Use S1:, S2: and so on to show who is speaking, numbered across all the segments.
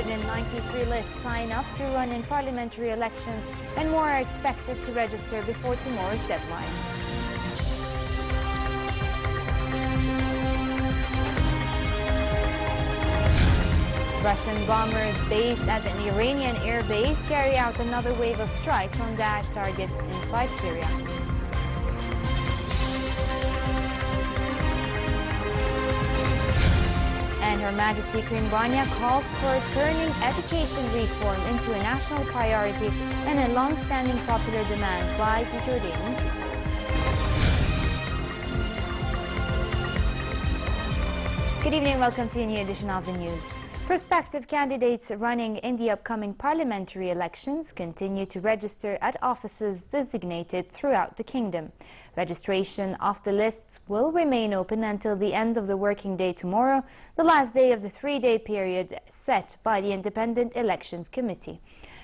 S1: 193 lists sign up to run in parliamentary elections, and more are expected to register before tomorrow's deadline. Russian bombers based at an Iranian airbase carry out another wave of strikes on Daesh targets inside Syria. And Her Majesty Queen Rania calls for turning education reform into a national priority and a long-standing popular demand by the Jordanian people. Good evening and welcome to a new edition of the news. Prospective candidates running in the upcoming parliamentary elections continue to register at offices designated throughout the kingdom. Registration of the lists will remain open until the end of the working day tomorrow, the last day of the three-day period set by the Independent Elections Committee.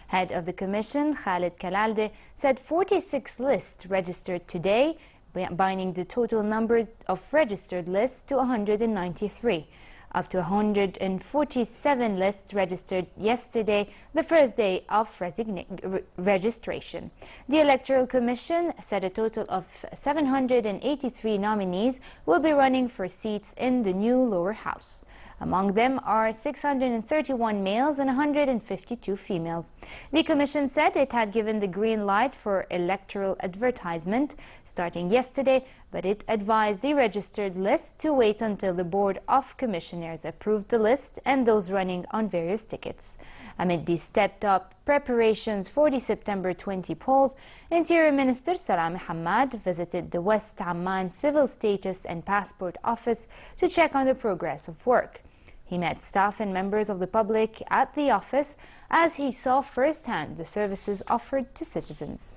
S1: Head of the Commission, Khalal, said 46 lists registered today, bringing the total number of registered lists to 193. Up to 147 lists registered yesterday, the first day of registration. The Electoral Commission said a total of 783 nominees will be running for seats in the new lower house. Among them are 631 males and 152 females. The Commission said it had given the green light for electoral advertisement starting yesterday, but it advised the registered list to wait until the Board of Commissioners approved the list and those running on various tickets. Amid the stepped-up preparations for the September 20 polls, Interior Minister Salah Mohammad visited the West Amman Civil Status and Passport Office to check on the progress of work. He met staff and members of the public at the office as he saw firsthand the services offered to citizens.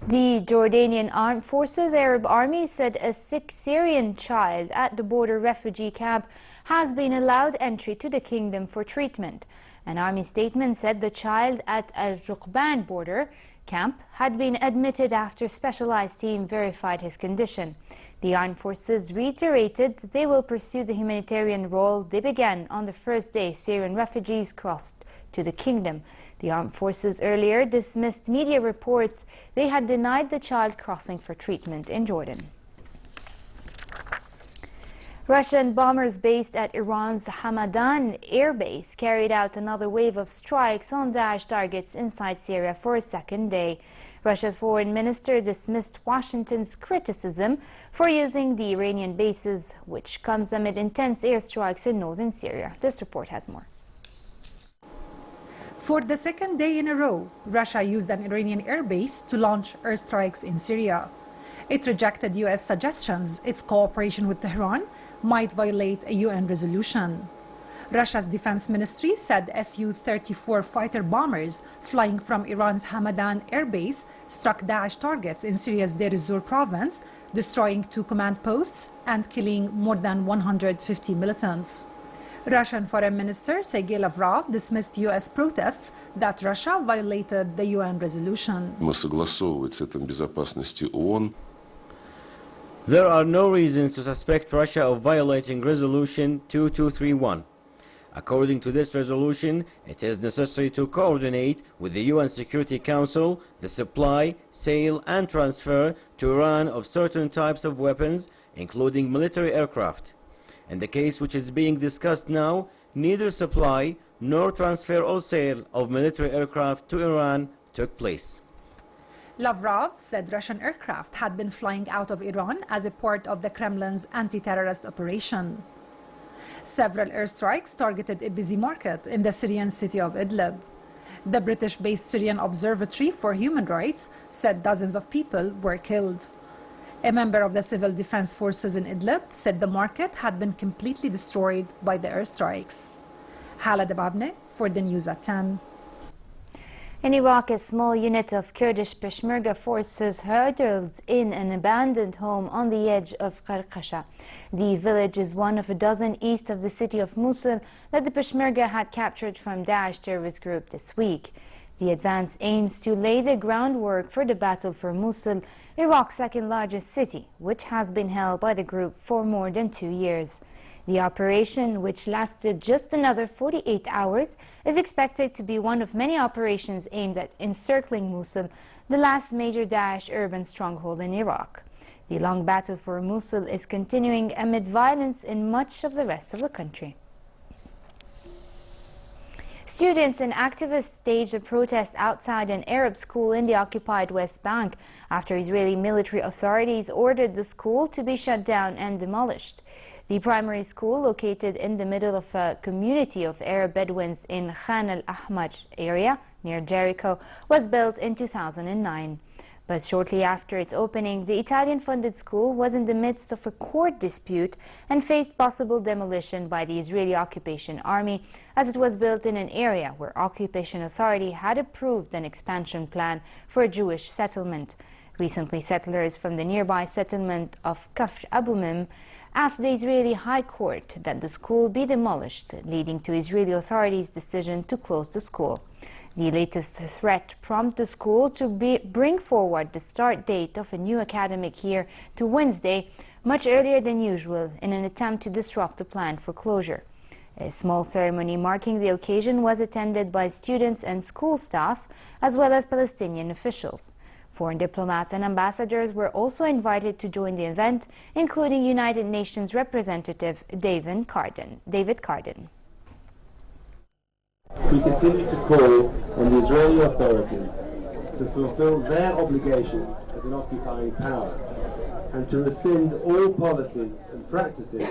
S1: The Jordanian Armed Forces Arab Army said a sick Syrian child at the border refugee camp has been allowed entry to the kingdom for treatment. An army statement said the child at Al-Ruqban border camp had been admitted after a specialized team verified his condition. The armed forces reiterated that they will pursue the humanitarian role they began on the first day Syrian refugees crossed to the kingdom. The armed forces earlier dismissed media reports they had denied the child crossing for treatment in Jordan. Russian bombers based at Iran's Hamadan airbase carried out another wave of strikes on Daesh targets inside Syria for a second day. Russia's foreign minister dismissed Washington's criticism for using the Iranian bases, which comes amid intense airstrikes in northern Syria. This report has more.
S2: For the second day in a row, Russia used an Iranian airbase to launch airstrikes in Syria. It rejected U.S. suggestions its cooperation with Tehran might violate a UN resolution. Russia's defense ministry said Su-34 fighter bombers flying from Iran's Hamadan airbase struck Daesh targets in Syria's Deir ez-Zor province, destroying 2 command posts and killing more than 150 militants. Russian Foreign Minister Sergei Lavrov dismissed U.S. protests that Russia violated the UN resolution.
S3: There are no reasons to suspect Russia of violating Resolution 2231. According to this resolution, it is necessary to coordinate with the UN Security Council the supply, sale and transfer to Iran of certain types of weapons, including military aircraft. In the case which is being discussed now, neither supply nor transfer or sale of military aircraft to Iran took place.
S2: Lavrov said Russian aircraft had been flying out of Iran as a part of the Kremlin's anti-terrorist operation. Several airstrikes targeted a busy market in the Syrian city of Idlib. The British-based Syrian Observatory for Human Rights said dozens of people were killed. A member of the Civil Defense Forces in Idlib said the market had been completely destroyed by the airstrikes. Hala Dababne for the News at 10.
S1: In Iraq, a small unit of Kurdish Peshmerga forces huddled in an abandoned home on the edge of Qarqasha. The village is one of a dozen east of the city of Mosul that the Peshmerga had captured from Daesh terrorist group this week. The advance aims to lay the groundwork for the battle for Mosul, Iraq's second largest city, which has been held by the group for more than 2 years. The operation, which lasted just another 48 hours, is expected to be one of many operations aimed at encircling Mosul, the last major Daesh urban stronghold in Iraq. The long battle for Mosul is continuing amid violence in much of the rest of the country. Students and activists staged a protest outside an Arab school in the occupied West Bank after Israeli military authorities ordered the school to be shut down and demolished. The primary school, located in the middle of a community of Arab Bedouins in Khan al-Ahmar area near Jericho, was built in 2009. But shortly after its opening, the Italian-funded school was in the midst of a court dispute and faced possible demolition by the Israeli occupation army, as it was built in an area where occupation authority had approved an expansion plan for a Jewish settlement. Recently, settlers from the nearby settlement of Kafr Abu Mim asked the Israeli High Court that the school be demolished, leading to Israeli authorities' decision to close the school. The latest threat prompted the school to bring forward the start date of a new academic year to Wednesday, much earlier than usual, in an attempt to disrupt the plan for closure. A small ceremony marking the occasion was attended by students and school staff, as well as Palestinian officials. Foreign diplomats and ambassadors were also invited to join the event, including United Nations representative David Carden.
S4: We continue to call on the Israeli authorities to fulfill their obligations as an occupying power and to rescind all policies and practices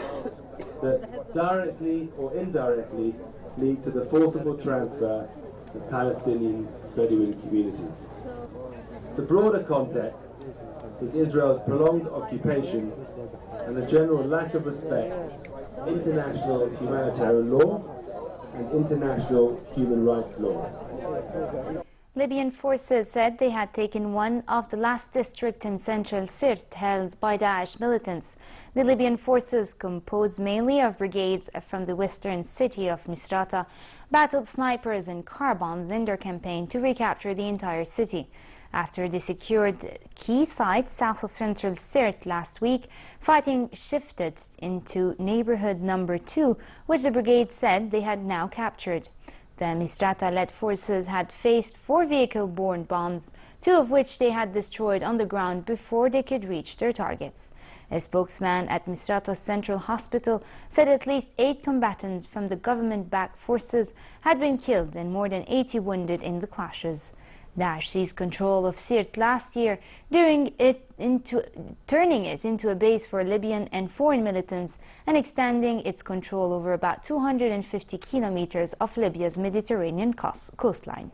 S4: that directly or indirectly lead to the forcible transfer of Palestinian Bedouin communities. The broader context is Israel's prolonged occupation and the general lack of respect for international humanitarian law and international human rights law.
S1: Libyan forces said they had taken one of the last districts in central Sirte held by Daesh militants. The Libyan forces, composed mainly of brigades from the western city of Misrata, battled snipers and car bombs in their campaign to recapture the entire city. After they secured key sites south of central Sirte last week, fighting shifted into neighborhood number 2, which the brigade said they had now captured. The Misrata-led forces had faced 4 vehicle-borne bombs, 2 of which they had destroyed on the ground before they could reach their targets. A spokesman at Misrata's Central Hospital said at least 8 combatants from the government-backed forces had been killed and more than 80 wounded in the clashes. Daesh seized control of Sirte last year, turning it into a base for Libyan and foreign militants and extending its control over about 250 kilometers of Libya's Mediterranean coastline.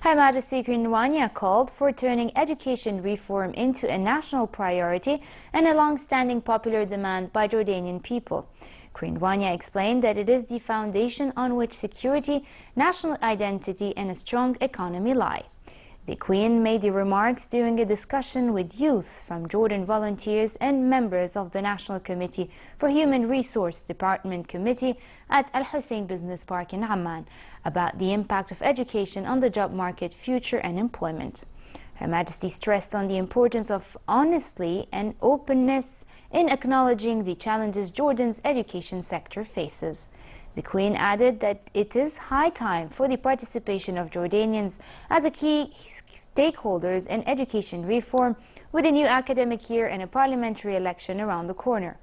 S1: Her Majesty Queen Rania called for turning education reform into a national priority and a long-standing popular demand by Jordanian people. Queen Rania explained that it is the foundation on which security, national identity and a strong economy lie. The Queen made the remarks during a discussion with youth from Jordan volunteers and members of the National Committee for Human Resource Department Committee at Al Hussein Business Park in Amman about the impact of education on the job market, future and employment. Her Majesty stressed on the importance of honesty and openness in acknowledging the challenges Jordan's education sector faces. The Queen added that it is high time for the participation of Jordanians as a key stakeholders in education reform, with a new academic year and a parliamentary election around the corner.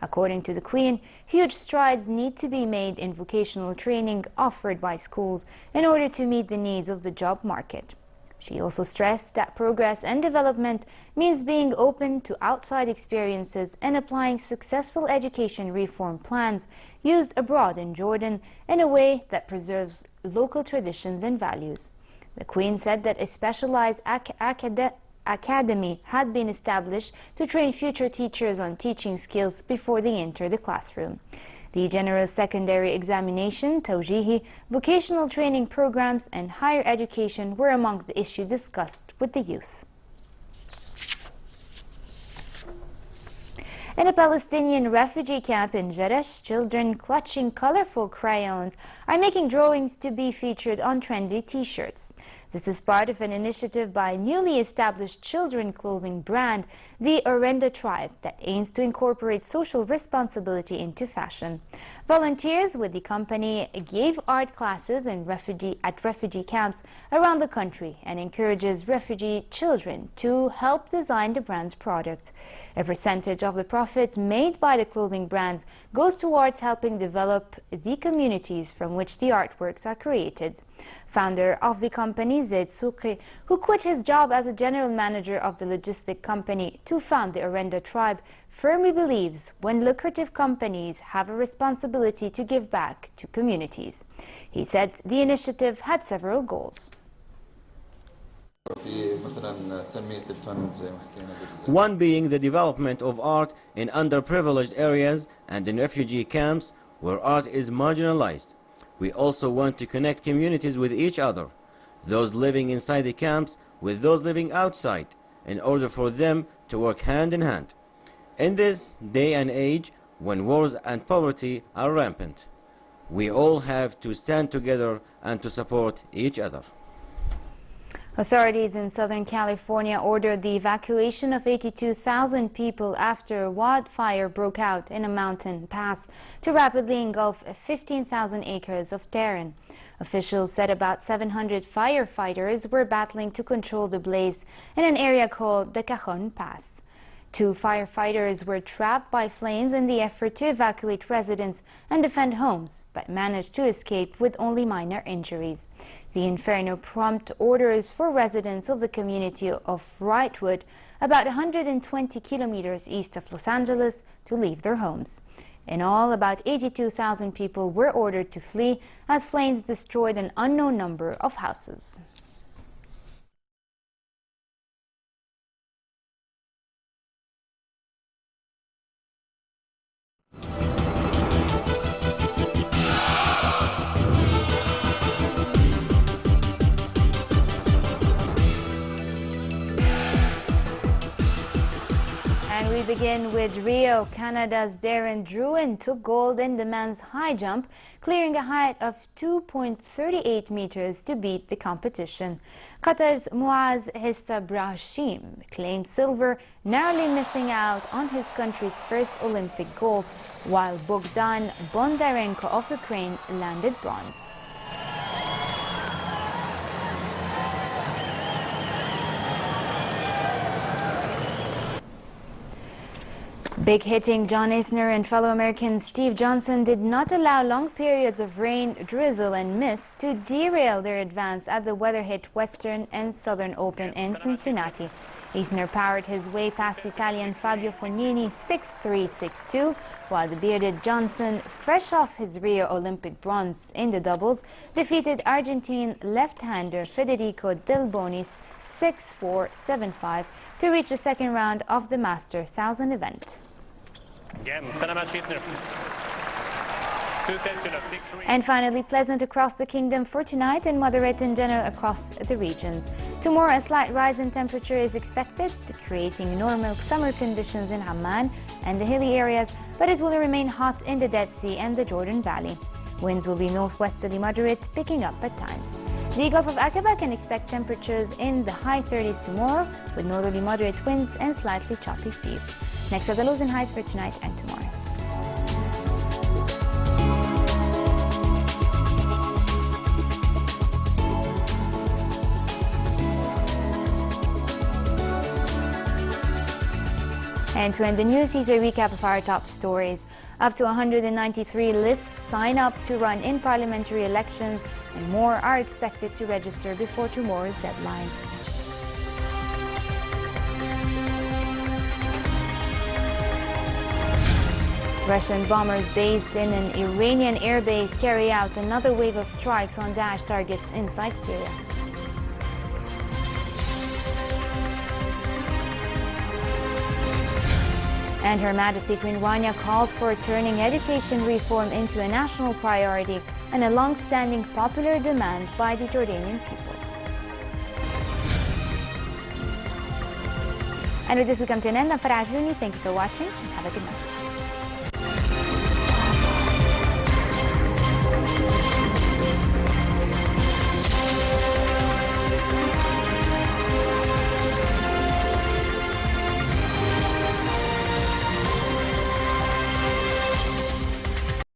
S1: According to the Queen, huge strides need to be made in vocational training offered by schools in order to meet the needs of the job market. She also stressed that progress and development means being open to outside experiences and applying successful education reform plans used abroad in Jordan in a way that preserves local traditions and values. The Queen said that a specialized academy had been established to train future teachers on teaching skills before they enter the classroom. The general secondary examination, tawjihi, vocational training programs and higher education were amongst the issues discussed with the youth. In a Palestinian refugee camp in Jerash, children clutching colorful crayons are making drawings to be featured on trendy t-shirts. This is part of an initiative by a newly established children clothing brand, the Orenda Tribe, that aims to incorporate social responsibility into fashion. Volunteers with the company gave art classes at refugee camps around the country and encourages refugee children to help design the brand's product. A percentage of the profit made by the clothing brand goes towards helping develop the communities from which the artworks are created. Founder of the company, Zaid Souqi, who quit his job as a general manager of the logistic company to found the Orenda Tribe, firmly believes when lucrative companies have a responsibility to give back to communities. He said the initiative had several goals.
S3: One being the development of art in underprivileged areas and in refugee camps where art is marginalized. We also want to connect communities with each other, those living inside the camps with those living outside, in order for them to work hand in hand. In this day and age, when wars and poverty are rampant, we all have to stand together and to support each other.
S1: Authorities in Southern California ordered the evacuation of 82,000 people after a wildfire broke out in a mountain pass to rapidly engulf 15,000 acres of terrain. Officials said about 700 firefighters were battling to control the blaze in an area called the Cajon Pass. 2 firefighters were trapped by flames in the effort to evacuate residents and defend homes, but managed to escape with only minor injuries. The inferno prompted orders for residents of the community of Wrightwood, about 120 kilometers east of Los Angeles, to leave their homes. In all, about 82,000 people were ordered to flee as flames destroyed an unknown number of houses. And we begin with Rio. Canada's Darren Drouin took gold in the men's high jump, clearing a height of 2.38 meters to beat the competition. Qatar's Muaz Histabrahim claimed silver, narrowly missing out on his country's first Olympic gold, while Bogdan Bondarenko of Ukraine landed bronze. Big-hitting John Isner and fellow American Steve Johnson did not allow long periods of rain, drizzle and mist to derail their advance at the weather-hit Western and Southern Open in Cincinnati. Isner powered his way past Italian Fabio Fognini 6-3, 6-2, while the bearded Johnson, fresh off his Rio Olympic bronze in the doubles, defeated Argentine left-hander Federico Del Bonis 6-4, 7-5 to reach the second round of the Masters 1000 event. And finally, pleasant across the kingdom for tonight and moderate in general across the regions. Tomorrow, a slight rise in temperature is expected, creating normal summer conditions in Amman and the hilly areas, but it will remain hot in the Dead Sea and the Jordan Valley. Winds will be northwesterly moderate, picking up at times. The Gulf of Aqaba can expect temperatures in the high 30s tomorrow, with northerly moderate winds and slightly choppy seas. Next are the lows and highs for tonight and tomorrow. And to end the news, here's a recap of our top stories. Up to 193 lists sign up to run in parliamentary elections, and more are expected to register before tomorrow's deadline. Russian bombers based in an Iranian airbase carry out another wave of strikes on Daesh targets inside Syria. And Her Majesty Queen Rania calls for turning education reform into a national priority and a long-standing popular demand by the Jordanian people. And with this we come to an end. I'm Farah Ajlouni. Thank you for watching and have a good night.